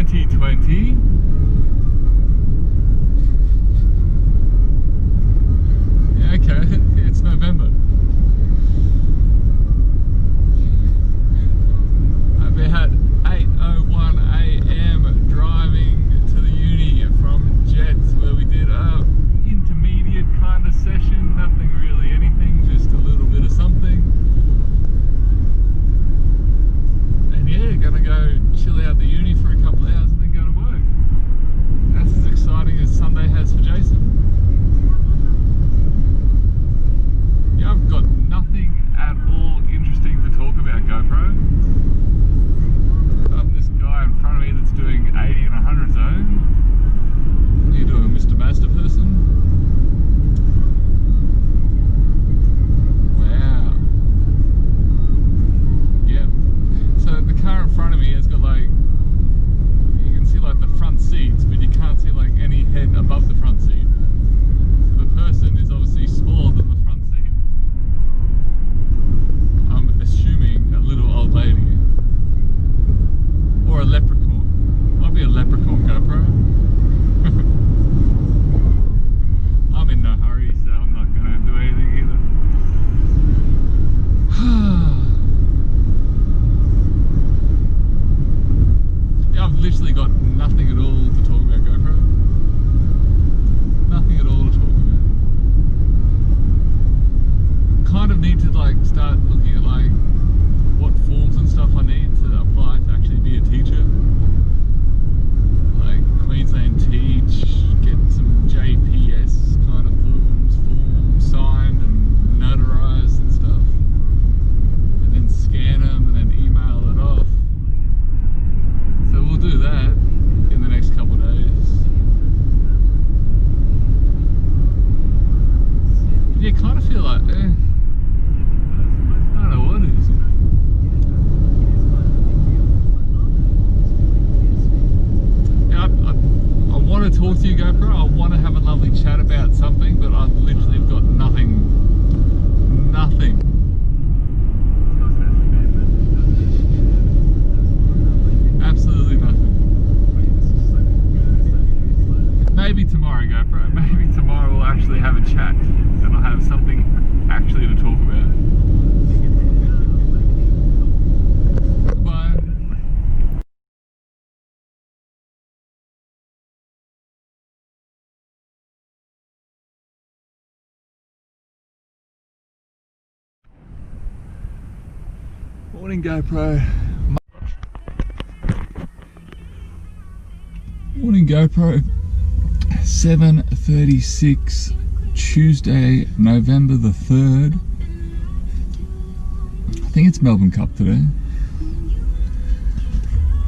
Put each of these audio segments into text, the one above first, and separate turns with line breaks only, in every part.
2020. Yeah, okay, it's November. About 8:01 AM driving to the uni from Jets, where we did a intermediate kind of session, nothing really anything, just a little bit of something. And yeah, gonna go chill out the uni for a couple of hours and then go to work. That's as exciting as Sunday has for Jason. Yeah, I've got nothing at all interesting to talk about, GoPro. This guy in front of me that's doing 80 and 100 zone. What are you doing, Mr. Mazda person? Wow. Yep. So the car in front of me has got like, you can see like the front seats, but you can't see like any head above the front seat. So the person is obviously smaller than the front seat. I'm assuming a little old lady. Or a leprechaun. Might be a leprechaun, GoPro. I'm in no hurry, so I'm not going to do anything either. Yeah, I've literally got nothing at all to talk about, GoPro. Nothing at all to talk about. Kind of need to like start looking at like what forms and stuff I need to apply to actually be a teacher. Like Queensland Teach, get some JPS kind of forms signed and notarized and stuff. And then scan them and then email it off. So we'll do that in the next couple of days. But yeah, kind of feel like, I don't know what it is. I want to talk to you, GoPro. I want to have a lovely chat about something, but I've literally got nothing. Absolutely nothing. Maybe tomorrow, GoPro. Maybe tomorrow we'll actually have a chat and I'll have something actually to talk about. Goodbye. Morning, GoPro. Morning, GoPro. 7:36, Tuesday, November the 3rd. I think it's Melbourne Cup today.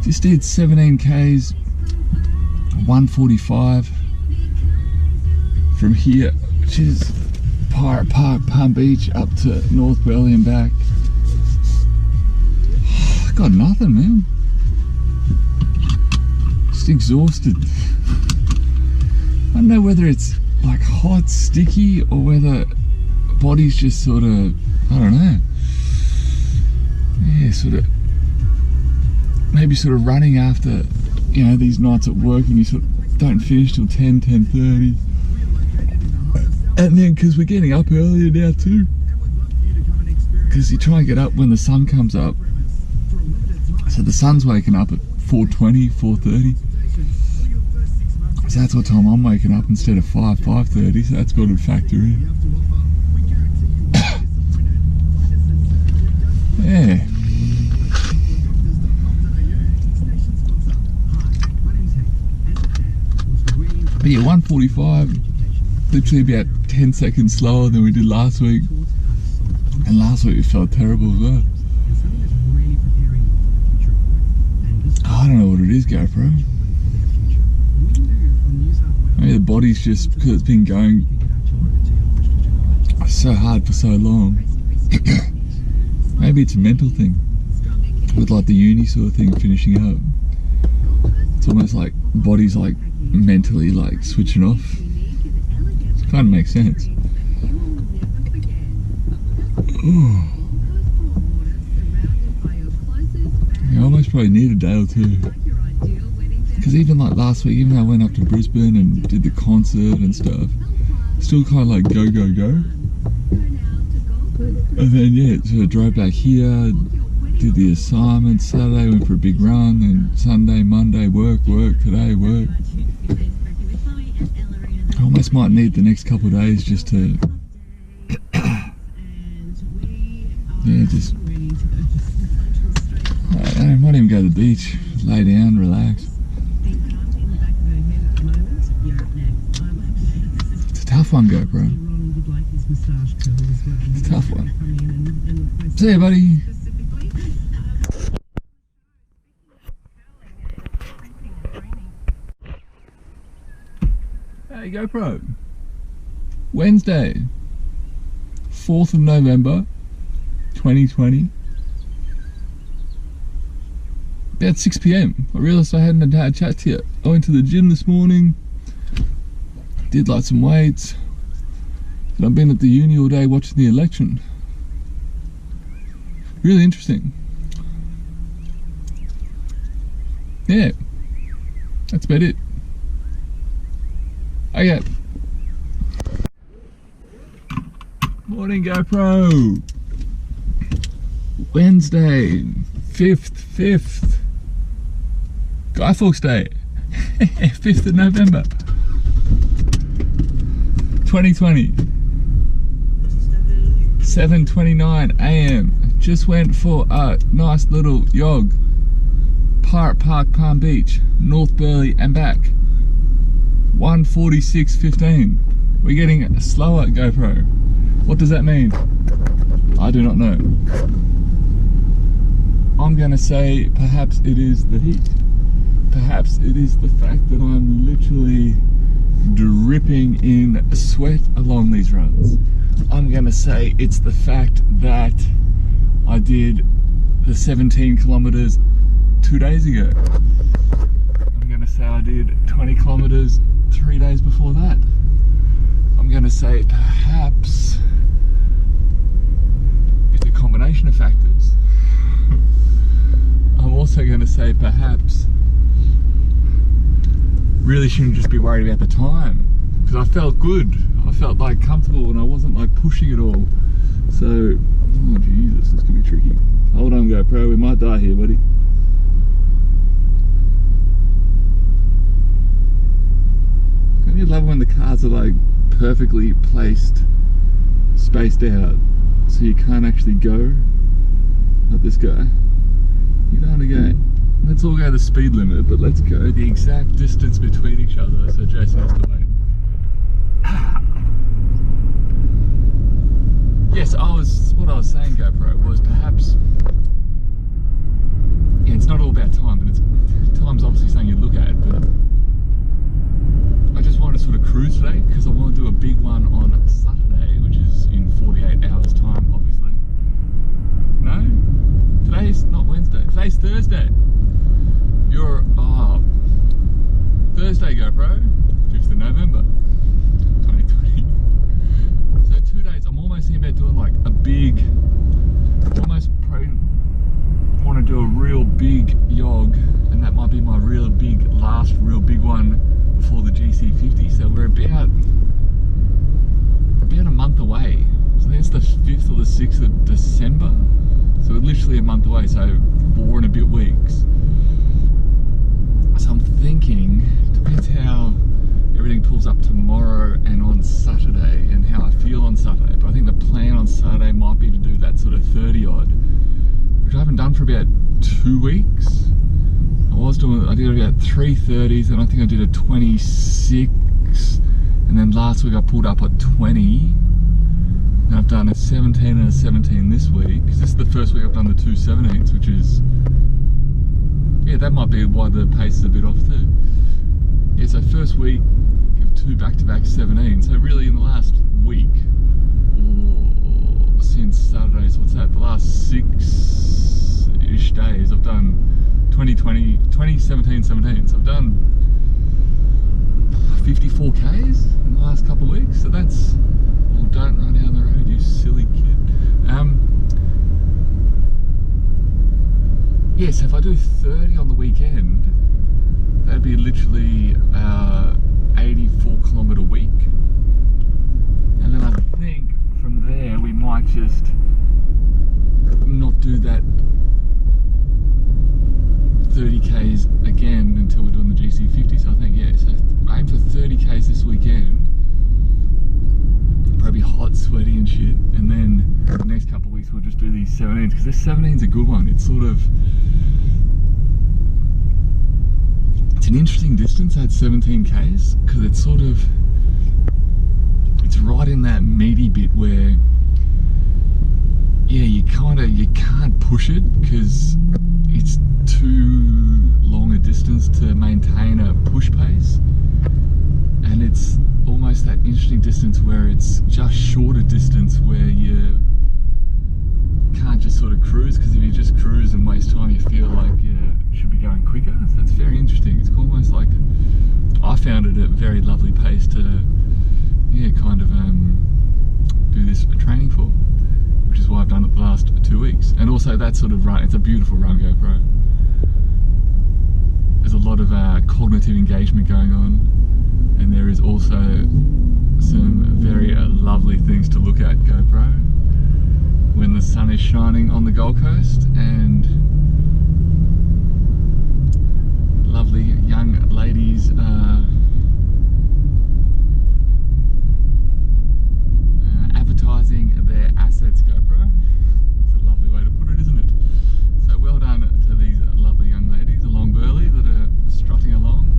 Just did 17 Ks, 145 from here, which is Pirate Park, Palm Beach, up to North Burleigh and back. Got nothing, man. Just exhausted. I don't know whether it's like hot, sticky, or whether body's just sort of, I don't know. Yeah, sort of, maybe sort of running after, you know, these nights at work when you sort of don't finish till 10, 10:30. And then, because we're getting up earlier now too. Because you try and get up when the sun comes up. So the sun's waking up at 4:20, 4:30. So that's what time I'm waking up instead of 5:30. So that's got to factor in. Yeah. But yeah, 145, literally about 10 seconds slower than we did last week. And last week we felt terrible as well. I don't know what it is, GoPro. Maybe the body's just, because it's been going so hard for so long. Maybe it's a mental thing. With like the uni sort of thing finishing up. It's almost like body's like mentally like switching off. It kind of makes sense. Ooh. I almost probably need a day or two. Because even like last week, even though I went up to Brisbane and did the concert and stuff, still kind of like go. And then yeah, so I drove back here, did the assignment, Saturday went for a big run, and Sunday, Monday, work, today, work. I almost might need the next couple of days just to, yeah, just, I might even go to the beach, lay down, relax. It's a tough one, GoPro. It's a tough one. See ya, buddy. Hey GoPro, Wednesday, 4th of November, 2020, about 6 PM, I realised I hadn't had a chat to you. I went to the gym this morning, did like some weights, and I've been at the uni all day watching the election. Really interesting. Yeah, that's about it. Okay. Morning GoPro. Wednesday, 5th. Guy Fawkes Day. 5th of November. 2020. 7:29 AM. Just went for a nice little jog. Pirate Park, Palm Beach, North Burleigh and back. 1:46:15. We're getting a slower GoPro. What does that mean? I do not know. I'm gonna say perhaps it is the heat. Perhaps it is the fact that I'm literally dripping in sweat along these roads. I'm gonna say it's the fact that I did the 17 kilometers 2 days ago. I'm gonna say I did 20 kilometers 3 days before that. I'm gonna say perhaps it's a combination of factors. I'm also gonna say perhaps really shouldn't just be worried about the time, because I felt good. I felt like comfortable and I wasn't like pushing it all. So, oh Jesus, this could be tricky. Hold on GoPro, we might die here, buddy. Don't you love when the cars are like perfectly placed, spaced out, so you can't actually go? Like this guy. You don't want to go, let's all go the speed limit, but let's go the exact distance between each other so Jason has to wait. Yes, what I was saying, GoPro, was perhaps, yeah, it's not all about time, but time's obviously something you look at, but I just want to sort of cruise today because I want to do a big one on Saturday, which is in 48 hours time, obviously. No? Today's not Wednesday, today's Thursday. Thursday GoPro, 5th of November, 2020. So 2 days, I'm almost thinking about doing like a big, almost probably want to do a real big jog, and that might be my last real big one before the GC50. So we're about a month away. So I think it's the 5th or the 6th of December. So we're literally a month away, so 4 and a bit weeks. So I'm thinking, depends how everything pulls up tomorrow and on Saturday and how I feel on Saturday. But I think the plan on Saturday might be to do that sort of 30 odd, which I haven't done for about 2 weeks. I did about 3 30s, and I think I did a 26, and then last week I pulled up at 20. And I've done a 17 and a 17 this week. This is the first week I've done the 2 17s, which is, yeah, that might be why the pace is a bit off too. Yeah, so first week of 2 back-to-back 17. So really in the last week, or since Saturday, so what's that, the last 6-ish days, I've done 20, 17, 17. So I've done 54 Ks in the last couple of weeks. So that's, well, don't run down the road, you silly kid. Yes, if I do 30 on the weekend, that'd be be literally 84-kilometre week, and then I think from there we might just not do that 30Ks again until we're doing the GC50. So I think, yeah, so aim for 30Ks this weekend, probably hot, sweaty and shit, and then the next couple of weeks we'll just do these 17s, because this 17's a good one. It's sort of, it's an interesting distance at 17Ks, because it's sort of, it's right in that meaty bit where, yeah, you can't push it because it's too long a distance to maintain a push pace, and it's almost that interesting distance where it's just shorter distance where you can't just sort of cruise, because if you just cruise and waste time you feel like you should be going quicker. So it's very interesting. It's almost like, I found it a very lovely pace to, yeah, kind of do this training for, which is why I've done it the last 2 weeks. And also that sort of run, it's a beautiful run, GoPro. There's a lot of cognitive engagement going on, and there is also some very lovely things to look at, GoPro, when the sun is shining on the Gold Coast, and lovely young ladies advertising their assets, GoPro. It's a lovely way to put it, isn't it? So well done to these lovely young ladies along Burleigh that are strutting along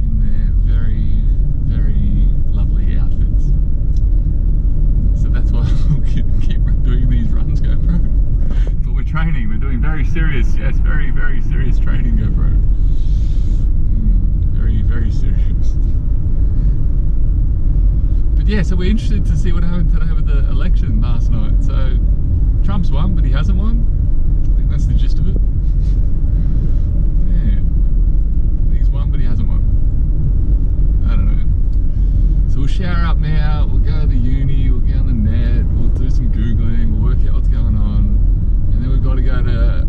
in their very, very lovely outfits. So that's why we'll keep doing these runs, GoPro. But we're training, we're doing very serious, yes, very, very serious training, GoPro. Very, very serious. But yeah, so we're interested to see what happened today with the election last night. So Trump's won, but he hasn't won. I think that's the gist of it. Yeah, he's won, but he hasn't won. I don't know. So we'll shower up now, we'll go to the uni, we'll get on the net, we'll do some Googling, we'll work out what's going on, and then we've got to go to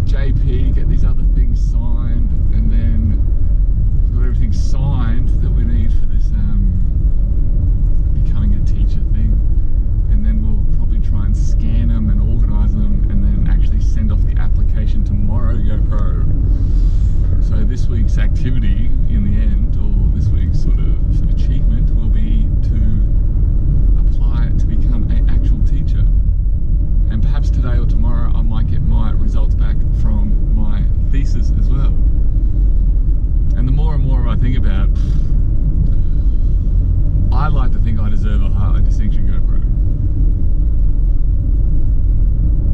JP, get these other things signed, and then we've got everything signed that we need for this becoming a teacher thing, and then we'll probably try and scan them and organise them, and then actually send off the application tomorrow, GoPro. So this week's activity in the end, or this week's sort of achievement, will be to apply to become an actual teacher. And perhaps today or tomorrow I might get my results back from my thesis as well. And the more and more I think about, I like to think I deserve a higher distinction, GoPro.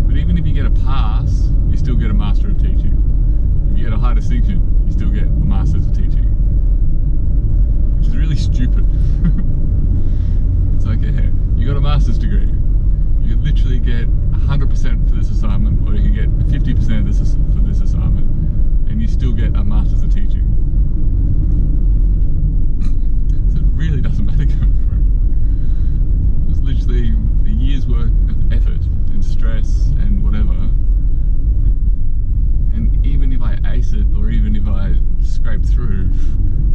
But even if you get a pass, you still get a Master of Teaching. If you get a high distinction, you still get a Masters of Teaching. Which is really stupid. It's like, yeah, you got a master's degree. You could literally get 100% for this assignment, or you could get 50% of this for this assignment, and you still get a Masters of Teaching. So it really doesn't matter going for it. It's literally a year's worth of effort and stress and whatever. And even if I ace it, or even if I scrape through,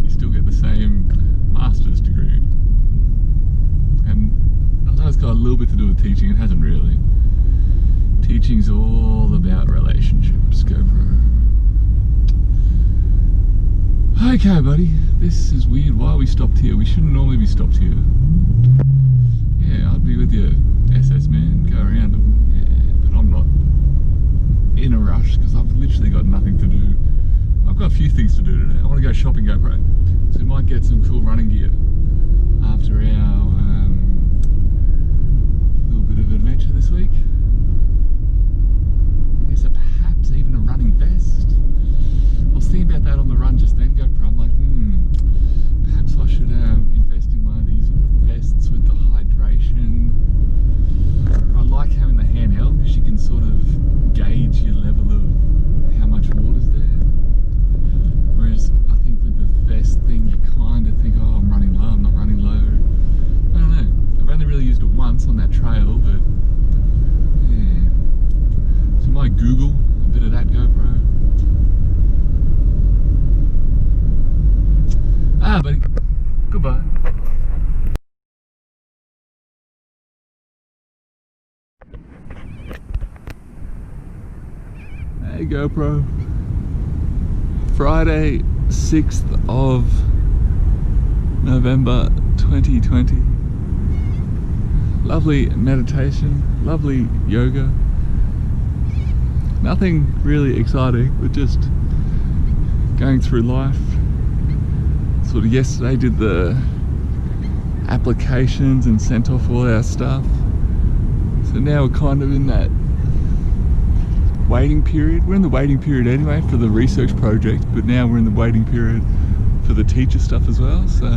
you still get the same master's degree. And I know it's got a little bit to do with teaching, it hasn't really. Teaching's all about relationships, GoPro. Okay, buddy, this is weird. Why are we stopped here? We shouldn't normally be stopped here. Yeah, I'd be with you, SS man, go around them. Yeah, but I'm not in a rush, because I've literally got nothing to do. I've got a few things to do today. I want to go shopping, GoPro. So we might get some cool running gear after our little bit of adventure this week. Yeah, so perhaps even a running vest. I was thinking about that on the run just then, GoPro. I'm like, perhaps I should invest in one of these vests with the hydration. I like having the handheld, because you can sort of gauge your level of how much water's there. Whereas I think with the vest thing, you kind of think, oh, I'm running low, I'm not running low. I Hey GoPro. Friday, 6th of November 2020. Lovely meditation, lovely yoga. Nothing really exciting, but just going through life. Sort of yesterday did the applications and sent off all our stuff. So now we're kind of in that waiting period. We're in the waiting period anyway for the research project, but now we're in the waiting period for the teacher stuff as well. So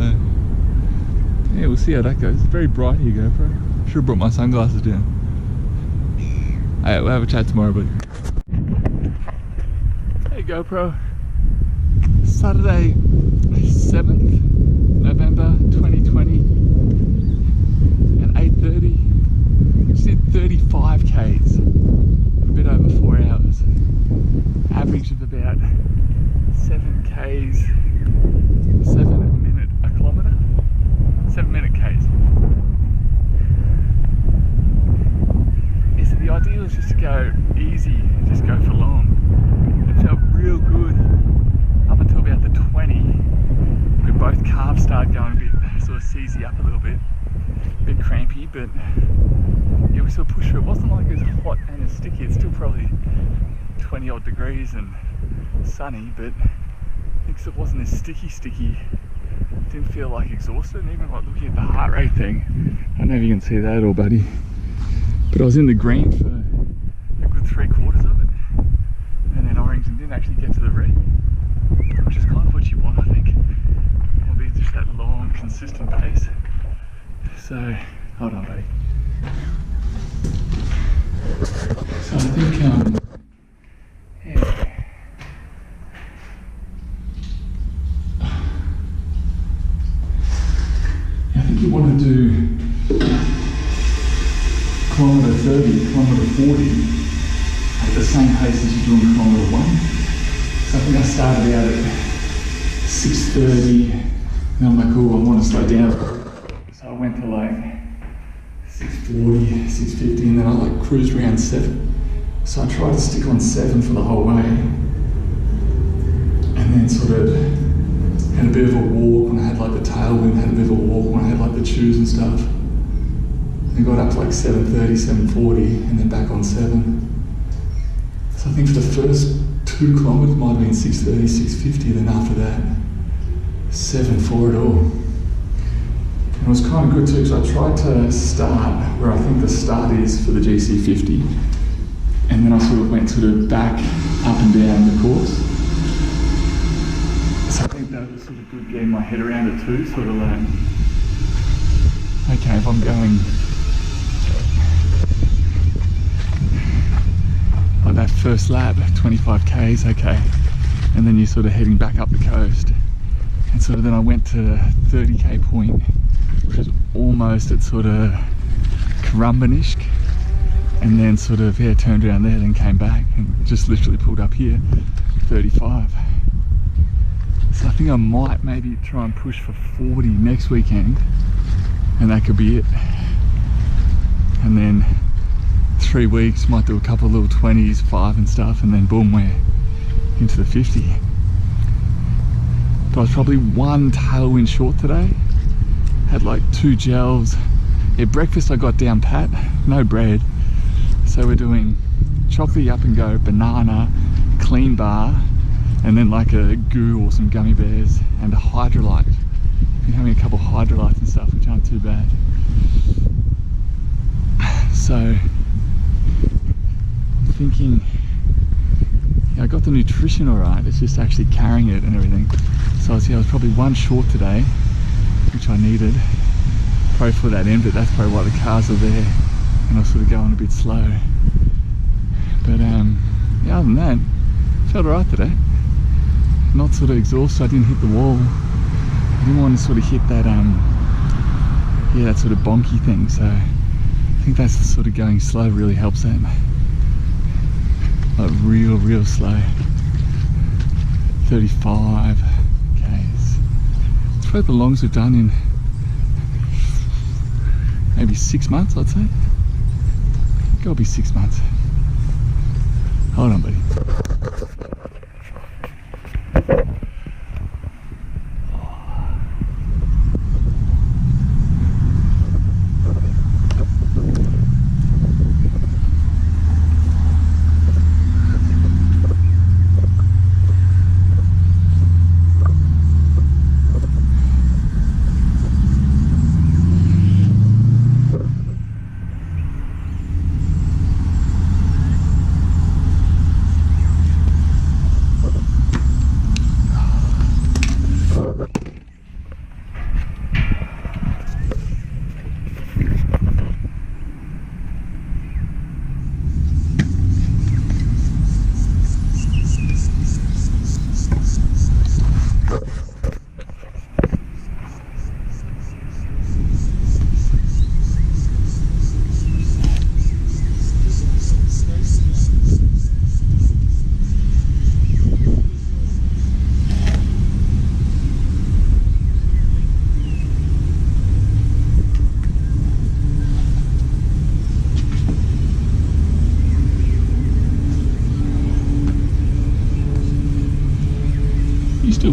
yeah, we'll see how that goes. It's very bright here, GoPro. Should have brought my sunglasses down. Alright, we'll have a chat tomorrow, buddy. Hey GoPro. Saturday, 7th November 2020 at 8:30. Just did 35 Ks. A bit over 4 hours. Average of about 7 Ks, 7 minute a kilometre, 7 minute Ks. Yeah, so the idea was just to go easy, just go for long. It felt real good up until about the 20, where both calves started going a bit, sort of seizy up a little bit, a bit crampy, but yeah, we sort of pushed through. It wasn't like it was hot and it's sticky. It's still probably 20 odd degrees and sunny, but I think it wasn't as sticky. Didn't feel like exhausted, and even like looking at the heart rate thing, I don't know if you can see that at all, buddy, but I was in the green for a good 3/4 of it, and then orange, and didn't actually get to the red, which is kind of what you want, I think. It'll be just that long, consistent pace. So, hold on, buddy. So I think, yeah. I think you want to do kilometre 30, kilometre 40 at the same pace as you're doing kilometre 1. So I think I started out at 6:30, and I'm like, oh, I want to slow down. So I went to like 6:40, 6:50, and then I like cruised around 7. So I tried to stick on 7 for the whole way, and then sort of had a bit of a walk when I had like the tailwind, had a bit of a walk when I had like the chews and stuff. And got up to like 7:30, 7:40, and then back on 7. So I think for the first 2 kilometres might have been 6:30, 6:50, then after that 7 for it all. And it was kind of good too, because I tried to start where I think the start is for the GC50, and then I sort of went sort of back up and down the course. So I think that was sort of good getting my head around it too, sort of like, okay, if I'm going like that first lap, 25 Ks, okay, and then you're sort of heading back up the coast. And sort of then I went to 30K point, which was almost at sort of Currumbinishk, and then sort of, yeah, turned around there, then came back and just literally pulled up here, 35. So I think I might maybe try and push for 40 next weekend, and that could be it. And then 3 weeks, might do a couple of little 20s, 5 and stuff, and then boom, we're into the 50. But I was probably 1 tailwind short today. Had like 2 gels. Yeah, breakfast I got down pat, no bread. So we're doing chocolate up and go, banana, clean bar, and then like a goo or some gummy bears and a hydrolyte. Been having a couple of hydrolytes and stuff, which aren't too bad. So I'm thinking, yeah, I got the nutrition all right. It's just actually carrying it and everything. So I was probably 1 short today, which I needed probably for that end, but that's probably why the cars are there, and I was sort of going a bit slow. But yeah, other than that, felt alright today. Not sort of exhausted. I didn't hit the wall. I didn't want to sort of hit that yeah, that sort of bonky thing. So I think that's the sort of going slow really helps that. Like real slow. 35 Ks. It's probably the longest we've done in maybe 6 months, I'd say. Gotta be 6 months. Hold on, buddy.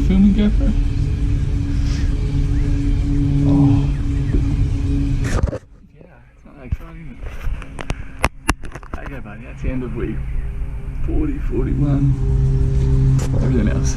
filming GoPro? Oh. Yeah, it's not that exciting, is it? Okay, buddy, that's the end of week 40, 41. Everything else.